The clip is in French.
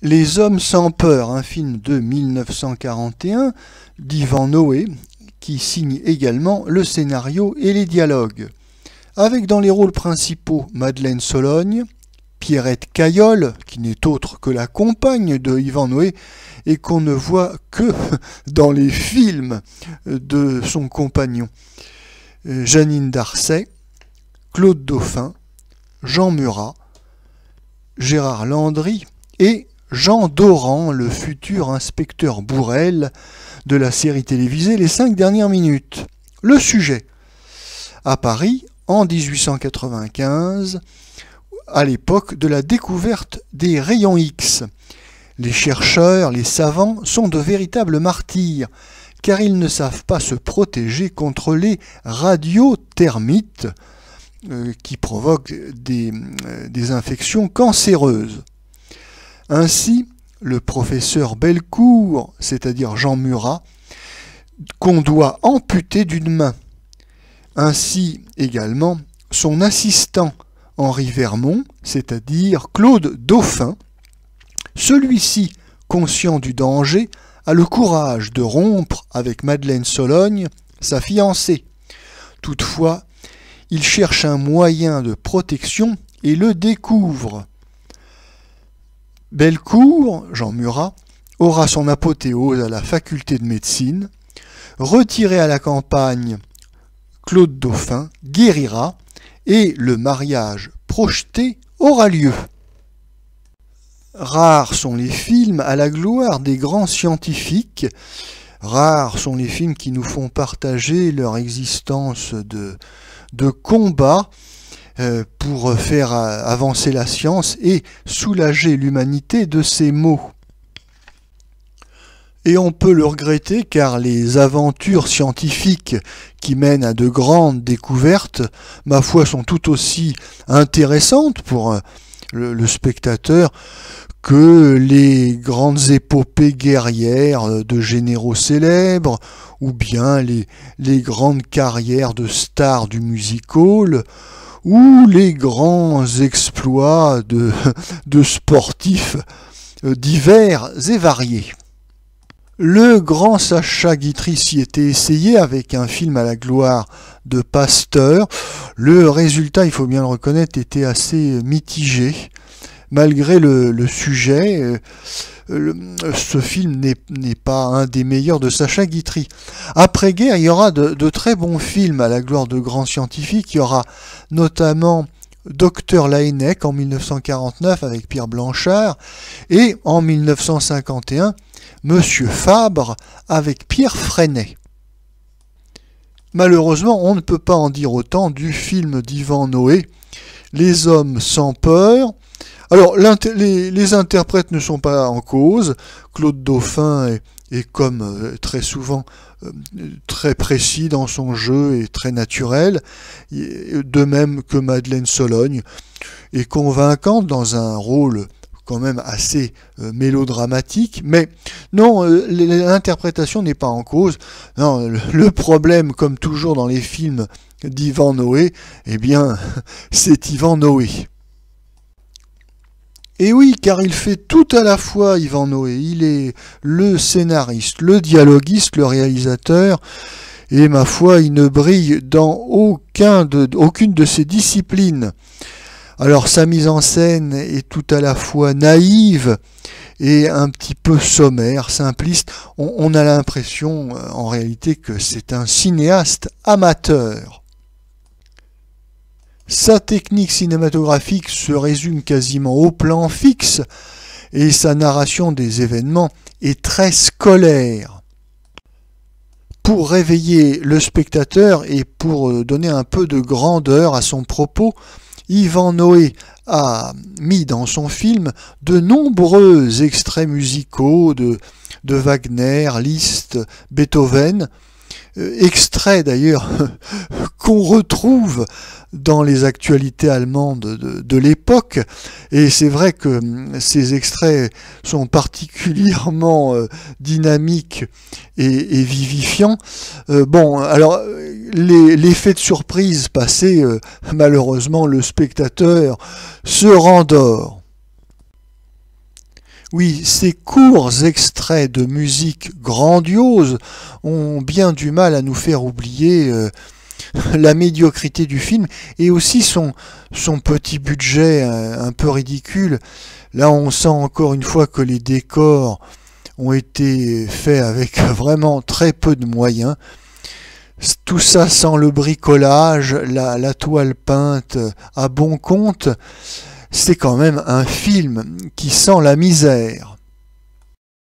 Les Hommes sans peur, un film de 1941 d'Ivan Noé, qui signe également le scénario et les dialogues. Avec dans les rôles principaux Madeleine Sologne, Pierrette Caillol, qui n'est autre que la compagne de Ivan Noé, et qu'on ne voit que dans les films de son compagnon, Jeannine Darcet, Claude Dauphin, Jean Murat, Gérard Landry et Jean Doran, le futur inspecteur Bourrel de la série télévisée Les 5 dernières minutes. Le sujet: à Paris, en 1895, à l'époque de la découverte des rayons X. Les chercheurs, les savants sont de véritables martyrs, car ils ne savent pas se protéger contre les radiothermites qui provoquent des infections cancéreuses. Ainsi, le professeur Bellecour, c'est-à-dire Jean Murat, qu'on doit amputer d'une main. Ainsi également son assistant Henri Vermont, c'est-à-dire Claude Dauphin. Celui-ci, conscient du danger, a le courage de rompre avec Madeleine Sologne, sa fiancée. Toutefois, il cherche un moyen de protection et le découvre. Bellecour, Jean Murat, aura son apothéose à la faculté de médecine. Retiré à la campagne, Claude Dauphin guérira et le mariage projeté aura lieu. Rares sont les films à la gloire des grands scientifiques, rares sont les films qui nous font partager leur existence de combat pour faire avancer la science et soulager l'humanité de ses maux. Et on peut le regretter car les aventures scientifiques qui mènent à de grandes découvertes, ma foi, sont tout aussi intéressantes pour le spectateur que les grandes épopées guerrières de généraux célèbres ou bien les grandes carrières de stars du music-hall ou les grands exploits de sportifs divers et variés. Le grand Sacha Guitry s'y était essayé avec un film à la gloire de Pasteur. Le résultat, il faut bien le reconnaître, était assez mitigé. Malgré le sujet, ce film n'est pas un des meilleurs de Sacha Guitry. Après-guerre, il y aura de très bons films à la gloire de grands scientifiques. Il y aura notamment Dr Laennec en 1949 avec Pierre Blanchard et en 1951 Monsieur Fabre avec Pierre Freinet. Malheureusement, on ne peut pas en dire autant du film d'Ivan Noé, Les Hommes sans peur. Alors, les interprètes ne sont pas en cause. Claude Dauphin est comme très souvent très précis dans son jeu et très naturel, de même que Madeleine Sologne, est convaincante dans un rôle quand même assez mélodramatique, mais non, l'interprétation n'est pas en cause. Non, le problème, comme toujours dans les films d'Ivan Noé, eh bien, c'est Ivan Noé. Et oui, car il fait tout à la fois, Ivan Noé. Il est le scénariste, le dialoguiste, le réalisateur, et ma foi, il ne brille dans aucune de ses disciplines. Alors sa mise en scène est tout à la fois naïve et un petit peu sommaire, simpliste. On a l'impression en réalité que c'est un cinéaste amateur. Sa technique cinématographique se résume quasiment au plan fixe et sa narration des événements est très scolaire. Pour réveiller le spectateur et pour donner un peu de grandeur à son propos, Ivan Noé a mis dans son film de nombreux extraits musicaux de Wagner, Liszt, Beethoven, extraits d'ailleurs qu'on retrouve dans les actualités allemandes de l'époque, et c'est vrai que ces extraits sont particulièrement dynamiques et vivifiants. Bon, alors l'effet de surprise passé, malheureusement le spectateur se rendort. Oui, ces courts extraits de musique grandiose ont bien du mal à nous faire oublier la médiocrité du film et aussi son petit budget un peu ridicule. Là, on sent encore une fois que les décors ont été faits avec vraiment très peu de moyens. Tout ça sans le bricolage, la toile peinte à bon compte, c'est quand même un film qui sent la misère.